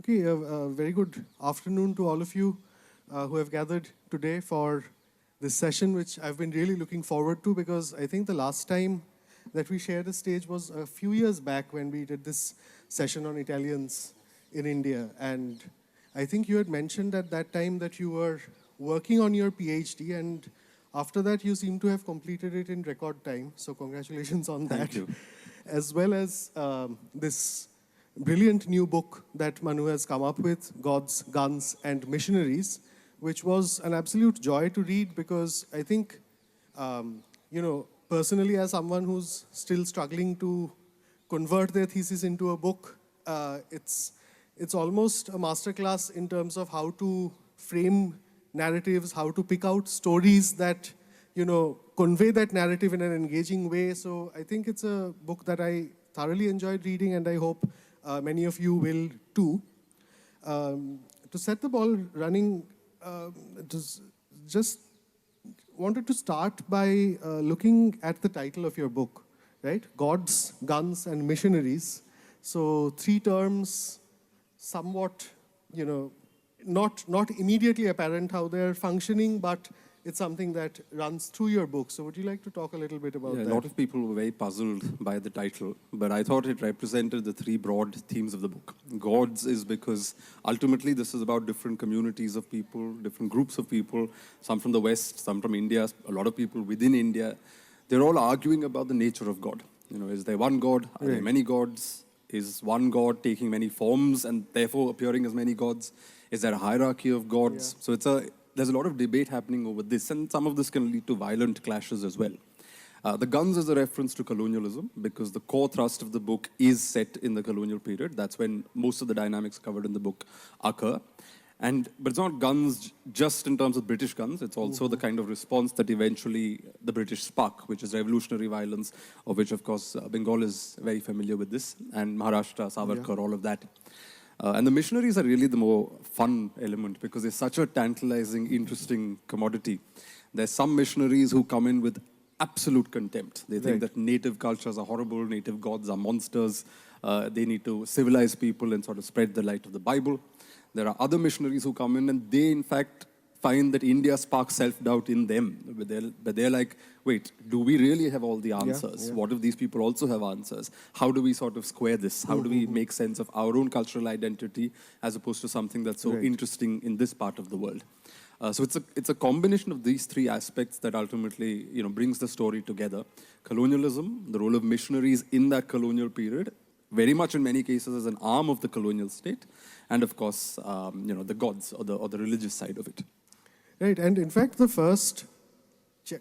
Okay, a very good afternoon to all of you who have gathered today for this session, which I've been really looking forward to because I think the last time that we shared a stage was a few years back when we did this session on Italians in India. And I think you had mentioned at that time that you were working on your PhD, and after that you seem to have completed it in record time. So congratulations on that. Thank you. As well as this brilliant new book that Manu has come up with, Gods, Guns and Missionaries, which was an absolute joy to read because I think, personally as someone who's still struggling to convert their thesis into a book, it's almost a masterclass in terms of how to frame narratives, how to pick out stories that, convey that narrative in an engaging way. So I think it's a book that I thoroughly enjoyed reading, and I hope many of you will too. To set the ball running, just wanted to start by looking at the title of your book, right? Gods, Guns and Missionaries. So three terms, somewhat, not immediately apparent how they're functioning, but it's something that runs through your book. So would you like to talk a little bit about that? A lot of people were very puzzled by the title, but I thought it represented the three broad themes of the book. Gods is because ultimately this is about different communities of people, different groups of people, some from the West, some from India, a lot of people within India. They're all arguing about the nature of God. Is there one God? Are there many gods? Is one God taking many forms and therefore appearing as many gods? Is there a hierarchy of gods? Yeah. So there's a lot of debate happening over this, and some of this can lead to violent clashes as well. The Guns is a reference to colonialism because the core thrust of the book is set in the colonial period. That's when most of the dynamics covered in the book occur. But it's not guns just in terms of British guns. It's also the kind of response that eventually the British spark, which is revolutionary violence, of which, of course, Bengal is very familiar with this, and Maharashtra, Savarkar, all of that. And the missionaries are really the more fun element because they're such a tantalizing, interesting commodity. There's some missionaries who come in with absolute contempt. They think that native cultures are horrible, native gods are monsters. They need to civilize people and sort of spread the light of the Bible. There are other missionaries who come in and they, in fact, find that India sparks self-doubt in them. But they're like, wait, do we really have all the answers? What if these people also have answers? How do we sort of square this? How do we make sense of our own cultural identity as opposed to something that's so interesting in this part of the world? So it's a combination of these three aspects that ultimately brings the story together. Colonialism, the role of missionaries in that colonial period, very much in many cases as an arm of the colonial state, and of course, the gods or the religious side of it. Right, and in fact, the first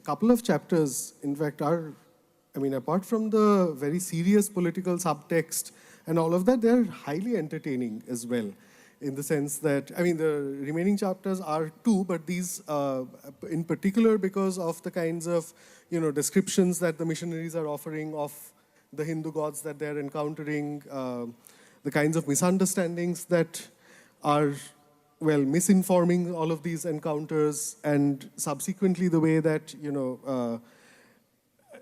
couple of chapters, in fact, apart from the very serious political subtext and all of that, they're highly entertaining as well, in the sense that, the remaining chapters are too, but these, in particular, because of the kinds of, descriptions that the missionaries are offering of the Hindu gods that they're encountering, the kinds of misunderstandings that are misinforming all of these encounters, and subsequently the way that,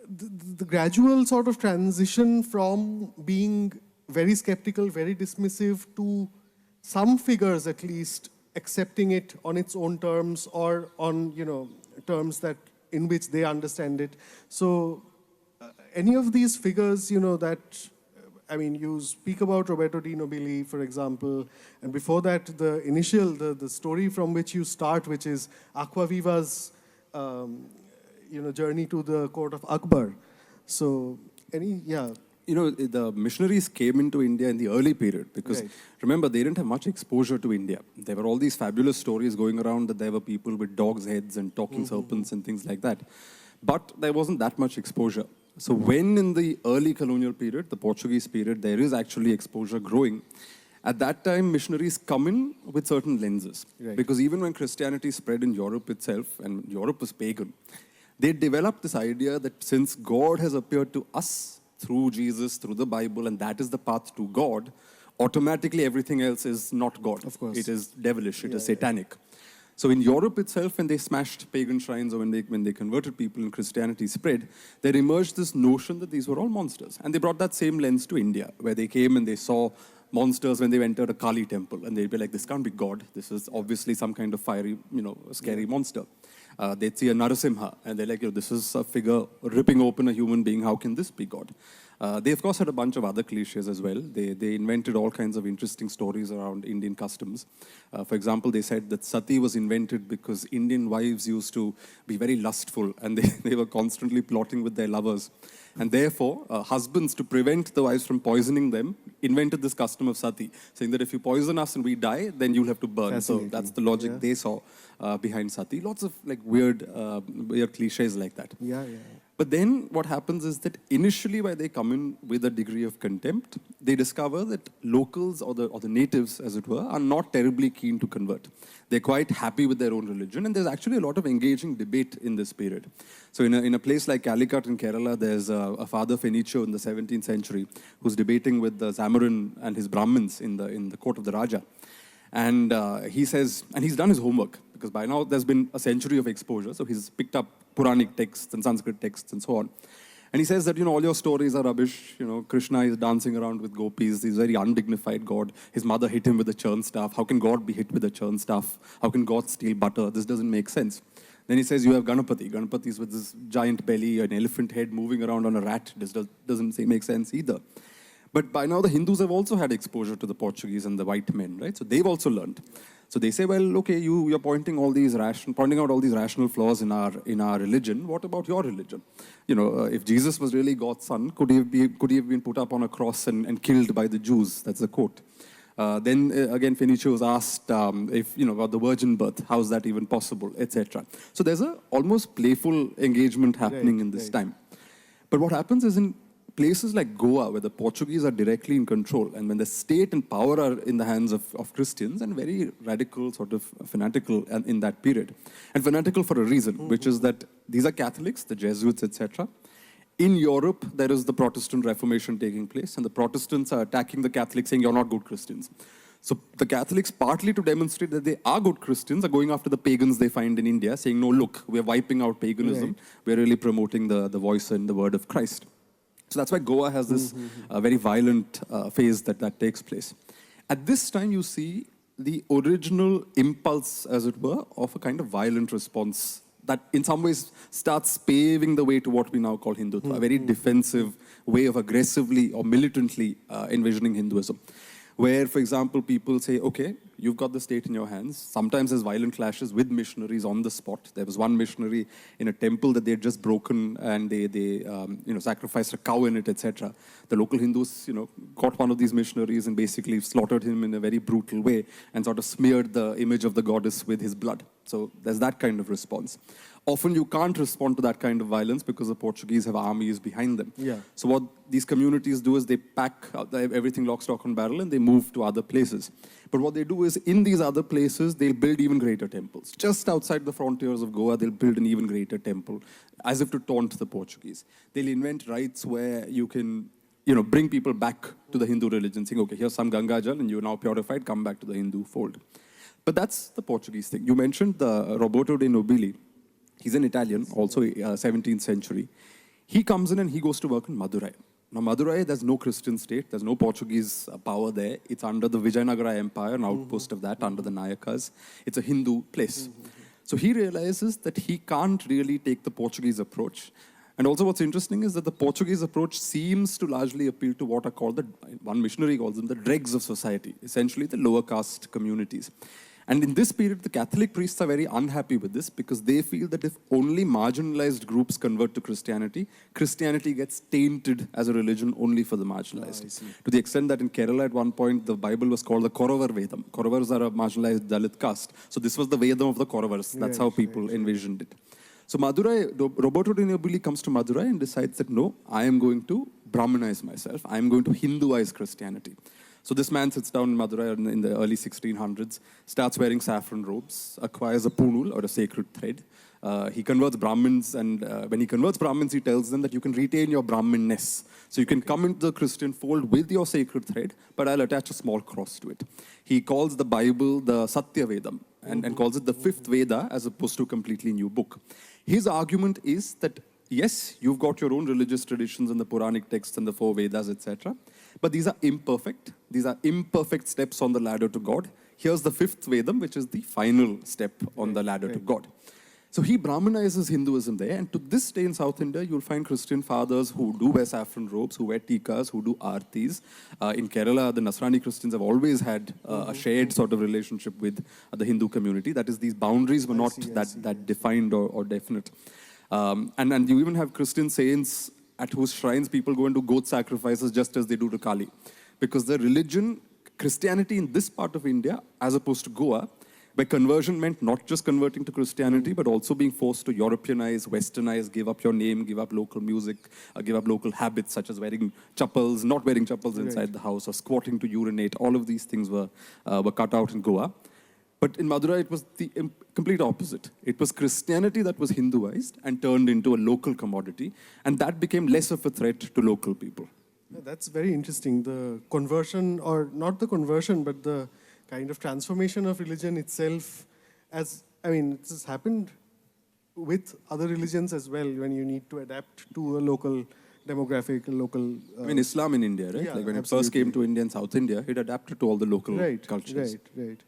the gradual sort of transition from being very skeptical, very dismissive, to some figures at least accepting it on its own terms or on, terms that in which they understand it. So any of these figures, you speak about Roberto Di Nobili, for example, and before that, the story from which you start, which is Aquaviva's, journey to the court of Akbar. So, the missionaries came into India in the early period because, remember, they didn't have much exposure to India. There were all these fabulous stories going around that there were people with dogs' heads and talking serpents and things like that. But there wasn't that much exposure. So when in the early colonial period, the Portuguese period, there is actually exposure growing, at that time missionaries come in with certain lenses. Because even when Christianity spread in Europe itself, and Europe was pagan, they developed this idea that since God has appeared to us through Jesus, through the Bible, and that is the path to God, automatically everything else is not God. Of course. It is devilish, it is satanic. So in Europe itself, when they smashed pagan shrines or when they converted people and Christianity spread, there emerged this notion that these were all monsters. And they brought that same lens to India, where they came and they saw monsters when they entered a Kali temple, and they'd be like, this can't be God. This is obviously some kind of fiery, scary monster. They'd see a Narasimha, and they're like, this is a figure ripping open a human being. How can this be God? They, of course, had a bunch of other cliches as well. They invented all kinds of interesting stories around Indian customs. For example, they said that sati was invented because Indian wives used to be very lustful, and they were constantly plotting with their lovers. And therefore, husbands, to prevent the wives from poisoning them, invented this custom of sati, saying that if you poison us and we die, then you'll have to burn. So that's the logic they saw behind sati. Lots of weird cliches like that. Yeah. But then what happens is that initially, while they come in with a degree of contempt, they discover that locals or the natives, as it were, are not terribly keen to convert. They're quite happy with their own religion, and there's actually a lot of engaging debate in this period. So in a place like Calicut in Kerala, there's a Father Fenicio in the 17th century who's debating with the Zamarin and his Brahmins in the court of the Raja. And he says, and he's done his homework, because by now there's been a century of exposure, so he's picked up Puranic texts and Sanskrit texts and so on. And he says that, all your stories are rubbish. Krishna is dancing around with gopis. He's a very undignified God. His mother hit him with a churn staff. How can God be hit with a churn staff? How can God steal butter? This doesn't make sense. Then he says, you have Ganapati. Ganapati is with this giant belly, an elephant head moving around on a rat. This doesn't make sense either. But by now, the Hindus have also had exposure to the Portuguese and the white men, right? So they've also learned. So they say, well, okay, you're pointing out all these rational flaws in our religion. What about your religion? If Jesus was really God's son, could he have been put up on a cross and killed by the Jews? That's the quote. Then again, Fenicio was asked about the virgin birth. How is that even possible, etc. So there's a almost playful engagement happening in this time. But what happens is in places like Goa, where the Portuguese are directly in control, and when the state and power are in the hands of Christians, and very radical, sort of fanatical in that period. And fanatical for a reason, which is that these are Catholics, the Jesuits, etc. In Europe, there is the Protestant Reformation taking place, and the Protestants are attacking the Catholics, saying, you're not good Christians. So the Catholics, partly to demonstrate that they are good Christians, are going after the pagans they find in India, saying, no, look, we're wiping out paganism. Right. We're really promoting the voice and the word of Christ. So that's why Goa has this very violent phase that takes place. At this time, you see the original impulse, as it were, of a kind of violent response that in some ways starts paving the way to what we now call Hindutva, a very defensive way of aggressively or militantly envisioning Hinduism. Where, for example, people say, okay, you've got the state in your hands. Sometimes there's violent clashes with missionaries on the spot. There was one missionary in a temple that they had just broken, and they sacrificed a cow in it, etc. The local Hindus, caught one of these missionaries and basically slaughtered him in a very brutal way and sort of smeared the image of the goddess with his blood. So there's that kind of response. Often you can't respond to that kind of violence because the Portuguese have armies behind them. Yeah. So what these communities do is they pack everything lock, stock, and barrel, and they move to other places. But what they do is in these other places, they'll build even greater temples. Just outside the frontiers of Goa, they'll build an even greater temple, as if to taunt the Portuguese. They'll invent rites where you can bring people back to the Hindu religion, saying, okay, here's some Ganga Jal, and you're now purified, come back to the Hindu fold. But that's the Portuguese thing. You mentioned the Roberto de Nobili. He's an Italian, also 17th century. He comes in and he goes to work in Madurai. Now, Madurai, there's no Christian state. There's no Portuguese power there. It's under the Vijayanagara Empire, an outpost of that, under the Nayakas. It's a Hindu place. So he realizes that he can't really take the Portuguese approach. And also what's interesting is that the Portuguese approach seems to largely appeal to what are called, one missionary calls them the dregs of society, essentially the lower caste communities. And in this period, the Catholic priests are very unhappy with this because they feel that if only marginalized groups convert to Christianity, Christianity gets tainted as a religion only for the marginalized. To the extent that in Kerala at one point, the Bible was called the Koravar Vedam. Koravars are a marginalized Dalit caste. So this was the Vedam of the Koravars. That's how people envisioned it. So Madurai, Roberto de Nobili comes to Madurai and decides that no, I am going to Brahmanize myself. I am going to Hinduize Christianity. So this man sits down in Madurai in the early 1600s, starts wearing saffron robes, acquires a punul, or a sacred thread. He converts Brahmins, and when he converts Brahmins, he tells them that you can retain your Brahminness. So you can come into the Christian fold with your sacred thread, but I'll attach a small cross to it. He calls the Bible the Satya Vedam, and calls it the fifth Veda as opposed to a completely new book. His argument is that yes, you've got your own religious traditions and the Puranic texts and the four Vedas, etc. But these are imperfect. These are imperfect steps on the ladder to God. Here's the fifth Vedam, which is the final step on the ladder to God. So he Brahmanizes Hinduism there, and to this day in South India, you'll find Christian fathers who do wear saffron robes, who wear tikas, who do artis. In Kerala, the Nasrani Christians have always had a shared sort of relationship with the Hindu community. That is, these boundaries were not that defined or definite. And you even have Christian saints at whose shrines people go and do goat sacrifices just as they do to Kali. Because the religion, Christianity in this part of India, as opposed to Goa, where conversion meant not just converting to Christianity, but also being forced to Europeanize, Westernize, give up your name, give up local music, give up local habits such as wearing chappals, not wearing chappals inside the house, or squatting to urinate. All of these things were cut out in Goa. But in Madurai, it was the complete opposite. It was Christianity that was Hinduized and turned into a local commodity, and that became less of a threat to local people. Yeah, that's very interesting. The conversion, or not the conversion, but the kind of transformation of religion itself, it has happened with other religions as well, when you need to adapt to a local demographic, a local... Islam in India, right? Yeah, like when absolutely. it first came to India and South India, it adapted to all the local cultures. Right.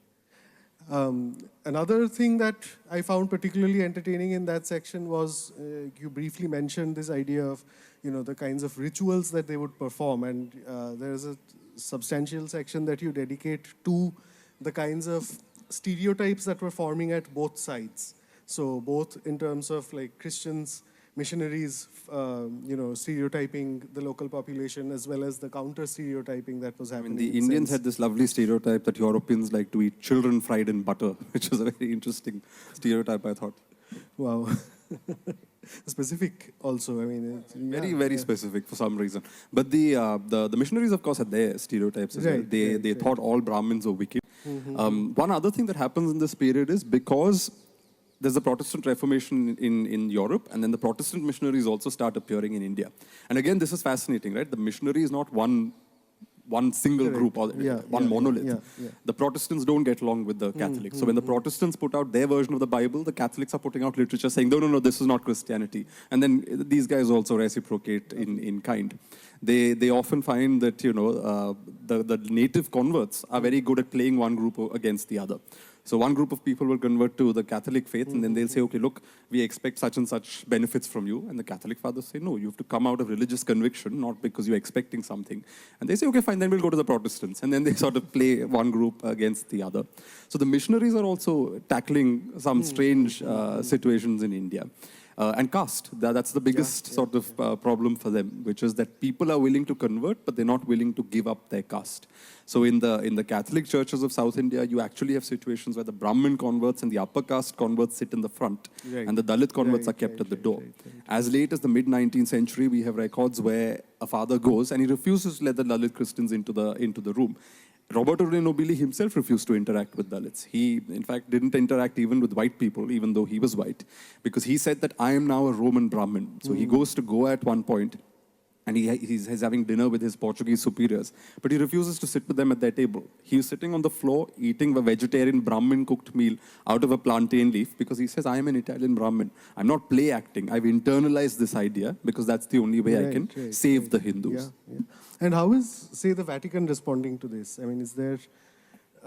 Another thing that I found particularly entertaining in that section was you briefly mentioned this idea of, the kinds of rituals that they would perform, and there is a substantial section that you dedicate to the kinds of stereotypes that were forming at both sides. So both in terms of like Christians, missionaries, stereotyping the local population, as well as the counter stereotyping that was happening. The Indians had this lovely stereotype that Europeans like to eat children fried in butter, which was a very interesting stereotype, I thought. Wow. Specific also, it's very specific for some reason. But the missionaries, of course, had their stereotypes as well. They thought all Brahmins were wicked. One other thing that happens in this period is because there's a Protestant Reformation in Europe, and then the Protestant missionaries also start appearing in India. And again, this is fascinating, right? The missionary is not one single group or one monolith. The Protestants don't get along with the Catholics. So when the Protestants put out their version of the Bible, the Catholics are putting out literature saying, no, this is not Christianity. And then these guys also reciprocate in kind. They often find that, the native converts are very good at playing one group against the other. So one group of people will convert to the Catholic faith, and then they'll say, okay, look, we expect such and such benefits from you. And the Catholic fathers say, no, you have to come out of religious conviction, not because you're expecting something. And they say, okay, fine, then we'll go to the Protestants. And then they sort of play one group against the other. So the missionaries are also tackling some strange situations in India. And caste, that's the biggest sort of problem for them, which is that people are willing to convert, but they're not willing to give up their caste. So in the Catholic churches of South India, you actually have situations where the Brahmin converts and the upper caste converts sit in the front, and the Dalit converts are kept at the door. As late as the mid-19th century, we have records where a father goes and he refuses to let the Dalit Christians into the room. Roberto de Nobili himself refused to interact with Dalits. He, in fact, didn't interact even with white people, even though he was white, because he said that I am now a Roman Brahmin. So he goes to Goa at one point, and he's having dinner with his Portuguese superiors, but he refuses to sit with them at their table. He's sitting on the floor eating a vegetarian Brahmin cooked meal out of a plantain leaf because he says, I am an Italian Brahmin. I'm not play acting. I've internalized this idea because that's the only way I can save the Hindus. And how is, say, the Vatican responding to this? Is there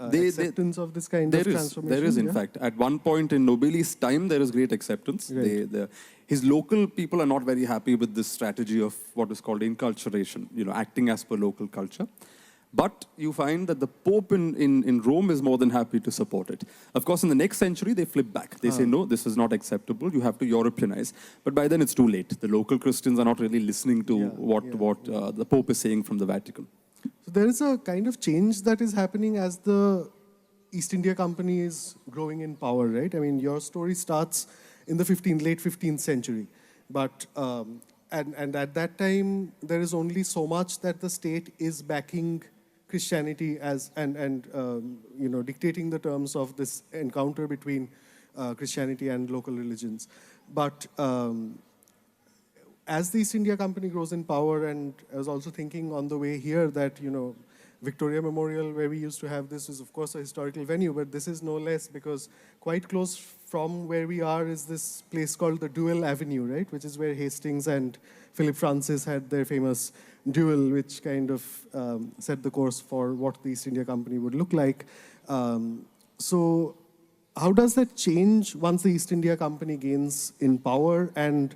acceptance of this kind of transformation? There is, in fact. At one point in Nobili's time, there is great acceptance. His local people are not very happy with this strategy of what is called inculturation, acting as per local culture. But you find that the Pope in Rome is more than happy to support it. Of course, in the next century, they flip back. They say, no, this is not acceptable. You have to Europeanize. But by then, it's too late. The local Christians are not really listening to what the Pope is saying from the Vatican. So there is a kind of change that is happening as the East India Company is growing in power, right? Your story starts in the late 15th century. But and at that time, there is only so much that the state is backing Christianity as and dictating the terms of this encounter between Christianity and local religions. But as the East India Company grows in power, and I was also thinking on the way here that, Victoria Memorial, where we used to have this, is of course a historical venue, but this is no less because quite close from where we are is this place called the Duel Avenue, right? Which is where Hastings and Philip Francis had their famous duel, which kind of set the course for what the East India Company would look like. So how does that change once the East India Company gains in power and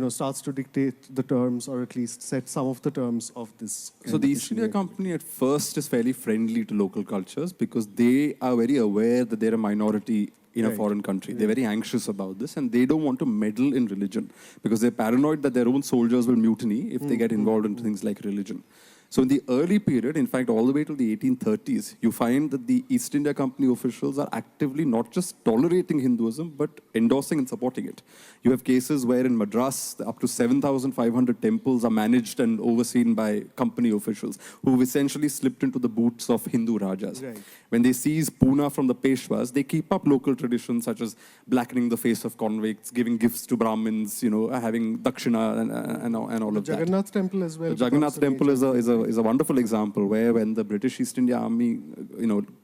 starts to dictate the terms, or at least set some of the terms of this? So the East India Company at first is fairly friendly to local cultures because they are very aware that they're a minority in a foreign country. They're very anxious about this, and they don't want to meddle in religion because they're paranoid that their own soldiers will mutiny if they get involved in things like religion. So in the early period, in fact, all the way to the 1830s, you find that the East India Company officials are actively not just tolerating Hinduism, but endorsing and supporting it. You have cases where in Madras, up to 7,500 temples are managed and overseen by company officials who've essentially slipped into the boots of Hindu Rajas. Right. When they seize Pune from the Peshwas, they keep up local traditions such as blackening the face of convicts, giving gifts to Brahmins, having dakshina and all of that. Jagannath Temple as well. The Jagannath Temple is a wonderful example where when the British East India Army,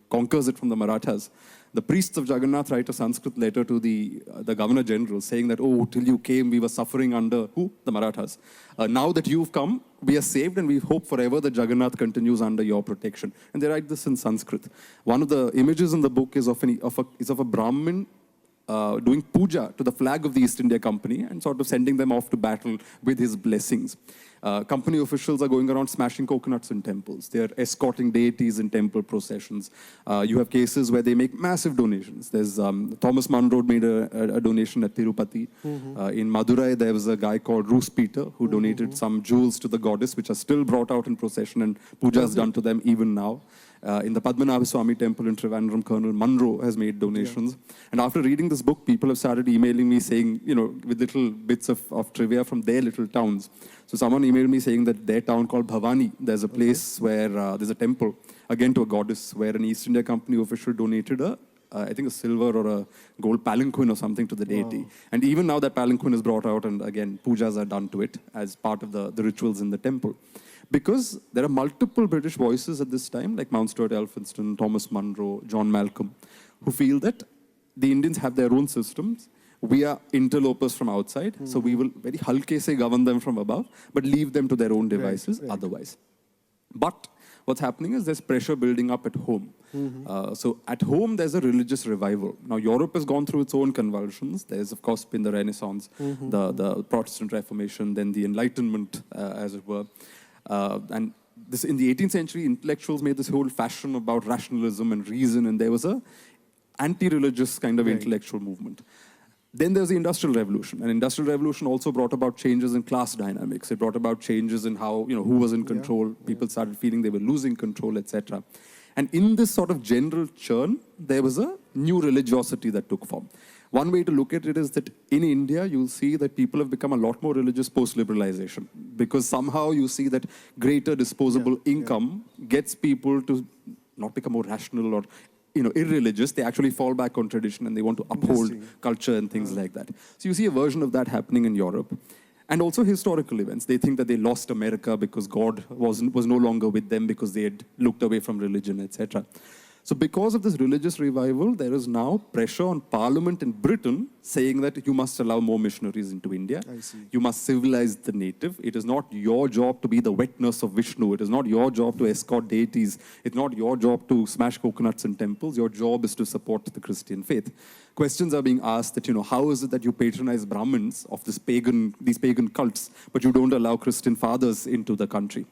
conquers it from the Marathas, the priests of Jagannath write a Sanskrit letter to the Governor General saying that, oh, till you came, we were suffering under who? The Marathas. Now that you've come, we are saved and we hope forever that Jagannath continues under your protection. And they write this in Sanskrit. One of the images in the book is of a Brahmin doing puja to the flag of the East India Company and sort of sending them off to battle with his blessings. Company officials are going around smashing coconuts in temples. They're escorting deities in temple processions. You have cases where they make massive donations. There's Thomas Munro made a donation at Tirupati. In Madurai, there was a guy called Roose Peter who donated some jewels to the goddess, which are still brought out in procession and puja is done to them even now. In the Padmanabha Swami temple in Trivandrum, Colonel Munro has made donations. Yeah. And after reading this book, people have started emailing me saying, with little bits of trivia from their little towns. So someone emailed me saying that their town called Bhavani, there's a place where there's a temple, again to a goddess, where an East India Company official donated I think a silver or a gold palanquin or something to the deity. Wow. And even now that palanquin is brought out and again, pujas are done to it as part of the rituals in the temple. Because there are multiple British voices at this time, like Mount Stuart Elphinstone, Thomas Munro, John Malcolm, who feel that the Indians have their own systems. We are interlopers from outside, so we will very halke se govern them from above, but leave them to their own devices otherwise. But what's happening is there's pressure building up at home. So at home, there's a religious revival. Now, Europe has gone through its own convulsions. There's, of course, been the Renaissance, the Protestant Reformation, then the Enlightenment, as it were. And this, in the 18th century, intellectuals made this whole fashion about rationalism and reason, and there was a anti-religious kind of intellectual movement. Then there's the Industrial Revolution. And Industrial Revolution also brought about changes in class dynamics. It brought about changes in how, who was in control. People started feeling they were losing control, etc. And in this sort of general churn, there was a new religiosity that took form. One way to look at it is that in India, you'll see that people have become a lot more religious post-liberalization because somehow you see that greater disposable income gets people to not become more rational or irreligious. They actually fall back on tradition and they want to uphold culture and things like that. So you see a version of that happening in Europe. And also historical events. They think that they lost America because God was no longer with them because they had looked away from religion, etc. So because of this religious revival, there is now pressure on Parliament in Britain saying that you must allow more missionaries into India. You must civilize the native. It is not your job to be the wet nurse of Vishnu. It is not your job to escort deities. It's not your job to smash coconuts in temples. Your job is to support the Christian faith. Questions are being asked that, how is it that you patronize Brahmins of these pagan cults, but you don't allow Christian fathers into the country?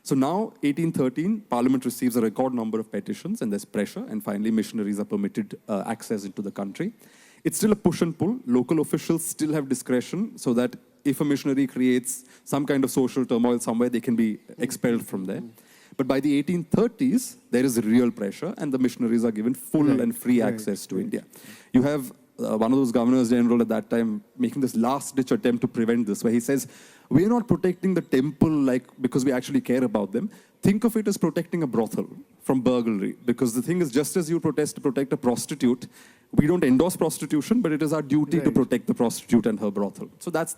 So now, 1813, Parliament receives a record number of petitions and there's pressure, and finally missionaries are permitted access into the country. It's still a push and pull. Local officials still have discretion so that if a missionary creates some kind of social turmoil somewhere, they can be expelled from there. But by the 1830s, there is real pressure and the missionaries are given full and free access to India. You have one of those governors general at that time making this last-ditch attempt to prevent this, where he says, we're not protecting the temple because we actually care about them. Think of it as protecting a brothel from burglary. Because the thing is, just as you protest to protect a prostitute, we don't endorse prostitution, but it is our duty to protect the prostitute and her brothel. So that's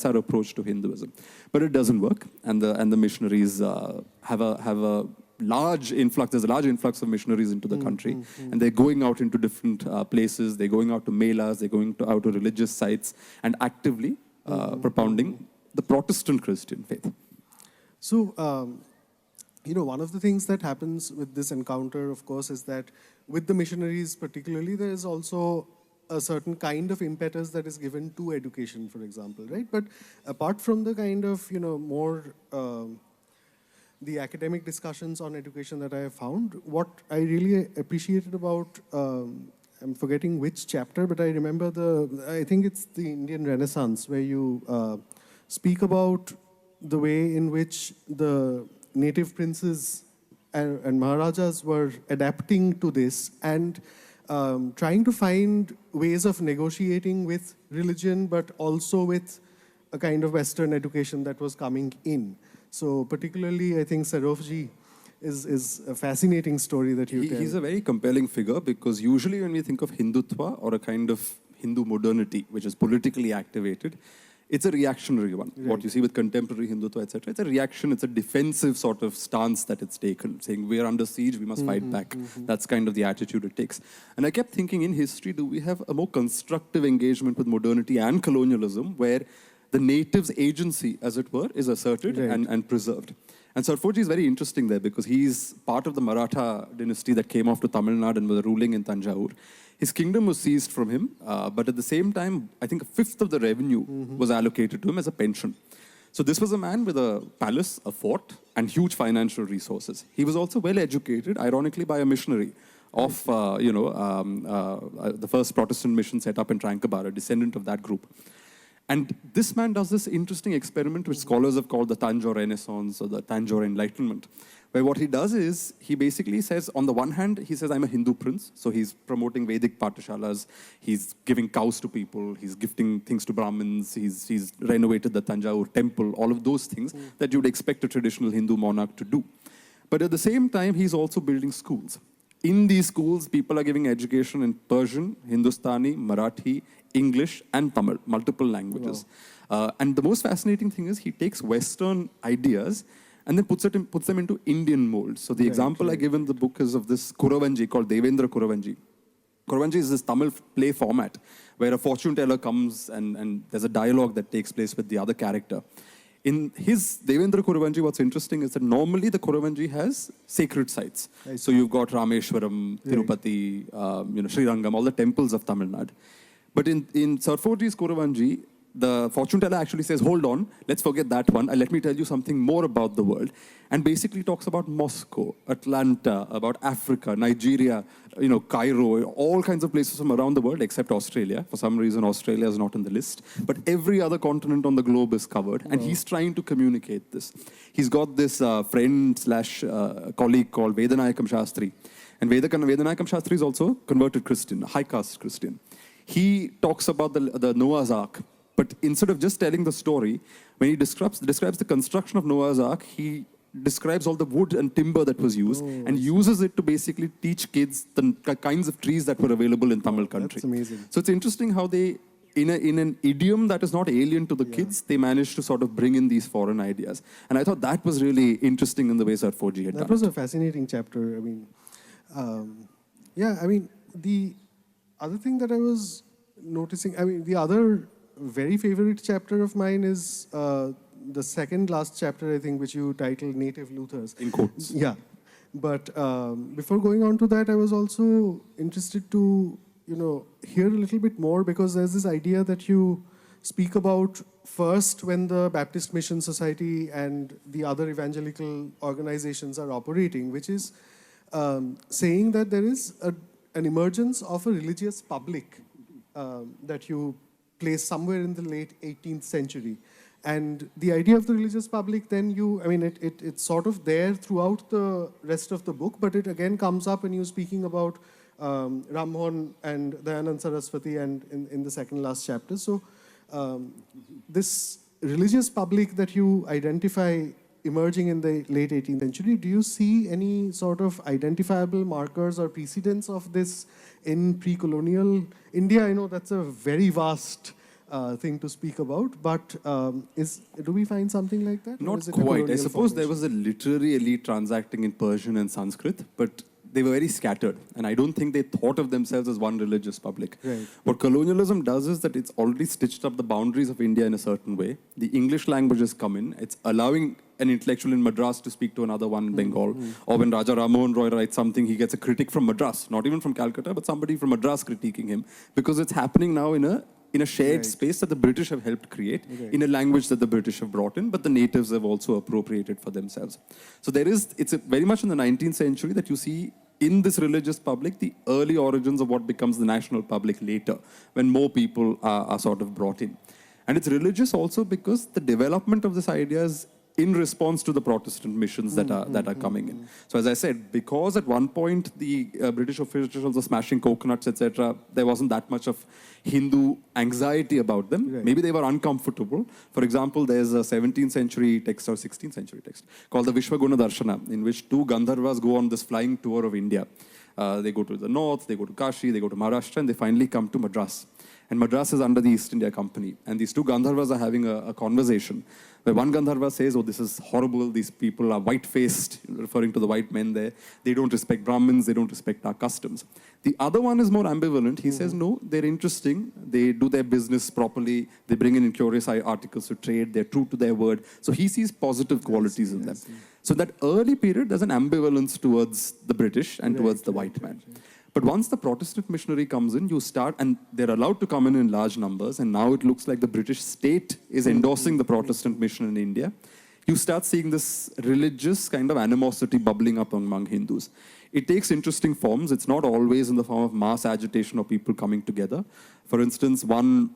our approach to Hinduism. But it doesn't work, and the missionaries have a there's a large influx of missionaries into the country, and they're going out into different places, they're going out to melas, they're going out to religious sites, and actively propounding the Protestant Christian faith. So, one of the things that happens with this encounter, of course, is that with the missionaries particularly, there is also a certain kind of impetus that is given to education, for example, right? But apart from the kind of, more the academic discussions on education that I have found, what I really appreciated about, I'm forgetting which chapter, but I remember I think it's the Indian Renaissance, where you speak about the way in which the native princes and Maharajas were adapting to this and trying to find ways of negotiating with religion, but also with a kind of Western education that was coming in. So particularly, I think Sarofji is a fascinating story that you tell. He's a very compelling figure, because usually when we think of Hindutva or a kind of Hindu modernity, which is politically activated, it's a reactionary one. Right. What you see with contemporary Hindutva, etc., it's a reaction, it's a defensive sort of stance that it's taken, saying we are under siege, we must fight back. That's kind of the attitude it takes. And I kept thinking, in history, do we have a more constructive engagement with modernity and colonialism, where the native's agency, as it were, is asserted and preserved? And Sarforji is very interesting there, because he's part of the Maratha dynasty that came off to Tamil Nadu and was ruling in Tanjore. His kingdom was seized from him, but at the same time, I think a fifth of the revenue was allocated to him as a pension. So this was a man with a palace, a fort, and huge financial resources. He was also well educated, ironically, by a missionary of the first Protestant mission set up in Tranquebar, a descendant of that group. And this man does this interesting experiment, which scholars have called the Tanjore Renaissance or the Tanjore Enlightenment, where what he does is, he basically says, on the one hand, he says, I'm a Hindu prince, so he's promoting Vedic Pathshalas, he's giving cows to people, he's gifting things to Brahmins, he's renovated the Tanjore temple, all of those things that you'd expect a traditional Hindu monarch to do. But at the same time, he's also building schools. In these schools, people are giving education in Persian, Hindustani, Marathi, English, and Tamil, multiple languages. Wow. And the most fascinating thing is, he takes Western ideas and then puts them into Indian molds. So the example I give in the book is of this Kuravanji called Devendra Kuravanji. Kuravanji is this Tamil play format where a fortune teller comes and there's a dialogue that takes place with the other character. In his Devendra Kuravanji, what's interesting is that normally the Kuravanji has sacred sites. So you've got Rameshwaram, Tirupati, Srirangam, all the temples of Tamil Nadu. But in Sarforji's Kuravanji, the fortune teller actually says, hold on, let's forget that one, and let me tell you something more about the world. And basically talks about Moscow, Atlanta, about Africa, Nigeria, Cairo, all kinds of places from around the world except Australia. For some reason, Australia is not on the list. But every other continent on the globe is covered, and he's trying to communicate this. He's got this friend/colleague called Vedanayakam Shastri. And Vedanayakam Shastri is also converted Christian, high caste Christian. He talks about the Noah's Ark. But instead of just telling the story, when he describes the construction of Noah's Ark, he describes all the wood and timber that was used and uses it to basically teach kids the kinds of trees that were available in Tamil country. That's amazing. So it's interesting how they, in an idiom that is not alien to the kids, they managed to sort of bring in these foreign ideas. And I thought that was really interesting in the way Sarforji had done it. That was a fascinating chapter. I mean, the other thing that I was noticing, the other very favorite chapter of mine is the second last chapter, I think, which you titled Native Luthers. In quotes. Yeah. But before going on to that, I was also interested to, hear a little bit more, because there's this idea that you speak about first when the Baptist Mission Society and the other evangelical organizations are operating, which is saying that there is an emergence of a religious public that you place somewhere in the late 18th century. And the idea of the religious public, then it's sort of there throughout the rest of the book, but it again comes up when you're speaking about Rammohn and Dayanand Saraswati and in the second last chapter. So this religious public that you identify emerging in the late 18th century, do you see any sort of identifiable markers or precedents of this in pre-colonial India? I know that's a very vast thing to speak about. But do we find something like that? Not quite. I suppose there was a literary elite transacting in Persian and Sanskrit, but they were very scattered. And I don't think they thought of themselves as one religious public. Right. What colonialism does is that it's already stitched up the boundaries of India in a certain way. The English language has come in. It's allowing an intellectual in Madras to speak to another one in Bengal. Or when Raja Ramohan Roy writes something, he gets a critic from Madras, not even from Calcutta, but somebody from Madras critiquing him, because it's happening now in a shared space that the British have helped create, in a language that the British have brought in, but the natives have also appropriated for themselves. So it's very much in the 19th century that you see in this religious public the early origins of what becomes the national public later, when more people are sort of brought in. And it's religious also because the development of this idea is in response to the Protestant missions that are coming in. So as I said, because at one point the British officials were smashing coconuts, etc., there wasn't that much of Hindu anxiety about them. Right. Maybe they were uncomfortable. For example, there's a 17th century text or 16th century text called the Vishwaguna Darshana, in which two Gandharvas go on this flying tour of India. They go to the north, they go to Kashi, they go to Maharashtra, and they finally come to Madras. And Madras is under the East India Company. And these two Gandharvas are having a conversation where one Gandharva says, oh, this is horrible. These people are white-faced, referring to the white men there. They don't respect Brahmins. They don't respect our customs. The other one is more ambivalent. He says, no, they're interesting. They do their business properly. They bring in curious articles to trade. They're true to their word. So he sees positive qualities in them. So that early period, there's an ambivalence towards the British and towards the white man. But once the Protestant missionary comes in, you start, and they're allowed to come in large numbers, and now it looks like the British state is endorsing the Protestant mission in India. You start seeing this religious kind of animosity bubbling up among Hindus. It takes interesting forms. It's not always in the form of mass agitation or people coming together. For instance, one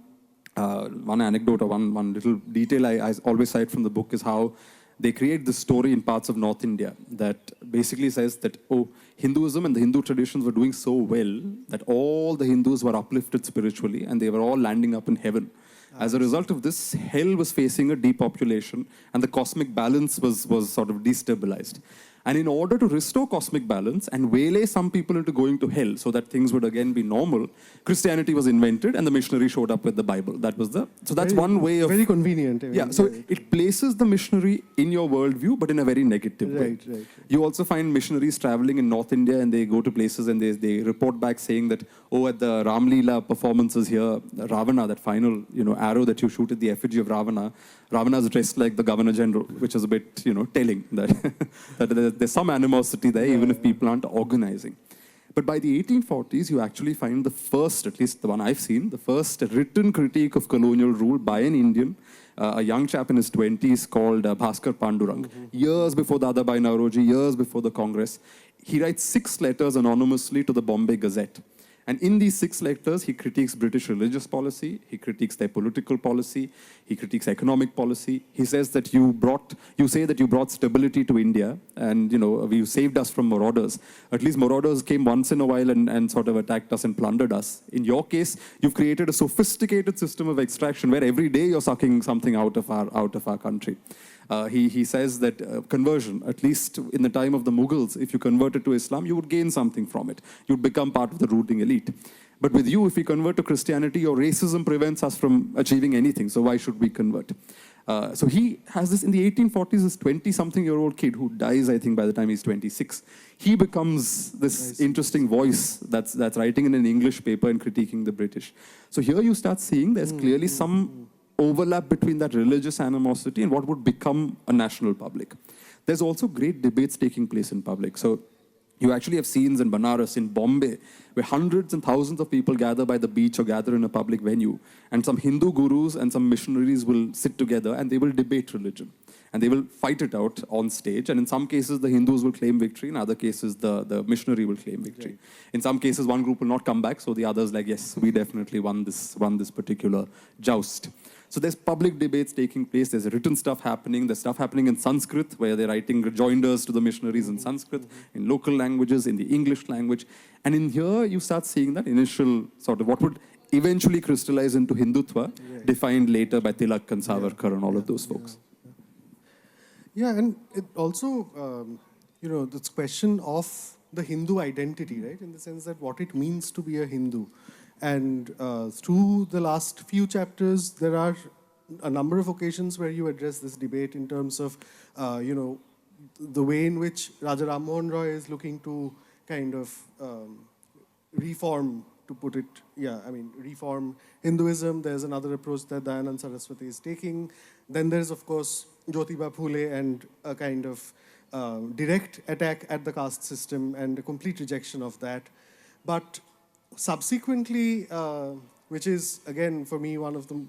anecdote or one little detail I always cite from the book is how they create this story in parts of North India that basically says that, oh, Hinduism and the Hindu traditions were doing so well that all the Hindus were uplifted spiritually and they were all landing up in heaven. As a result of this, hell was facing a depopulation and the cosmic balance was sort of destabilized. And in order to restore cosmic balance and waylay some people into going to hell so that things would again be normal, Christianity was invented and the missionary showed up with the Bible. So that's one way of... Very convenient. Yeah, so it places the missionary in your worldview, but in a very negative way. Right. You also find missionaries traveling in North India and they go to places and they report back saying that, oh, at the Ram Leela performances here, Ravana, that final arrow that you shoot at the effigy of Ravana is dressed like the Governor General, which is a bit telling that there's some animosity there, even if people aren't organizing. But by the 1840s, you actually find the first, at least the one I've seen, the first written critique of colonial rule by an Indian, a young chap in his 20s called Bhaskar Pandurang. Years before Dadabhai Nauroji, years before the Congress, he writes 6 letters anonymously to the Bombay Gazette. And in these 6 letters, he critiques British religious policy, he critiques their political policy, he critiques economic policy. He says that you say that you brought stability to India and, you saved us from marauders. At least marauders came once in a while and sort of attacked us and plundered us. In your case, you've created a sophisticated system of extraction where every day you're sucking something out of our country. He says that conversion, at least in the time of the Mughals, if you converted to Islam, you would gain something from it. You'd become part of the ruling elite. But with you, if we convert to Christianity, your racism prevents us from achieving anything. So why should we convert? So he has this in the 1840s, this 20-something-year-old kid who dies, I think, by the time he's 26. He becomes this interesting voice that's writing in an English paper and critiquing the British. So here you start seeing there's clearly some overlap between that religious animosity and what would become a national public. There's also great debates taking place in public. So you actually have scenes in Banaras, in Bombay, where hundreds and thousands of people gather by the beach or gather in a public venue. And some Hindu gurus and some missionaries will sit together and they will debate religion. And they will fight it out on stage. And in some cases, the Hindus will claim victory. In other cases, the missionary will claim victory. Right. In some cases, one group will not come back. So the others like, yes, we definitely won this particular joust. So there's public debates taking place. There's written stuff happening. There's stuff happening in Sanskrit, where they're writing rejoinders to the missionaries in Sanskrit, in local languages, in the English language. And in here, you start seeing that initial sort of what would eventually crystallize into Hindutva, defined later by Tilak and Savarkar and all of those folks. Yeah, and it also, this question of the Hindu identity, right? In the sense that what it means to be a Hindu. And through the last few chapters, there are a number of occasions where you address this debate in terms of, the way in which Raja Ram Mohan Roy is looking to kind of reform, to put it, reform Hinduism. There's another approach that Dayanand Saraswati is taking. Then there's, of course, Jyotiba Phule and a kind of direct attack at the caste system and a complete rejection of that. But subsequently, which is, again, for me, one of the,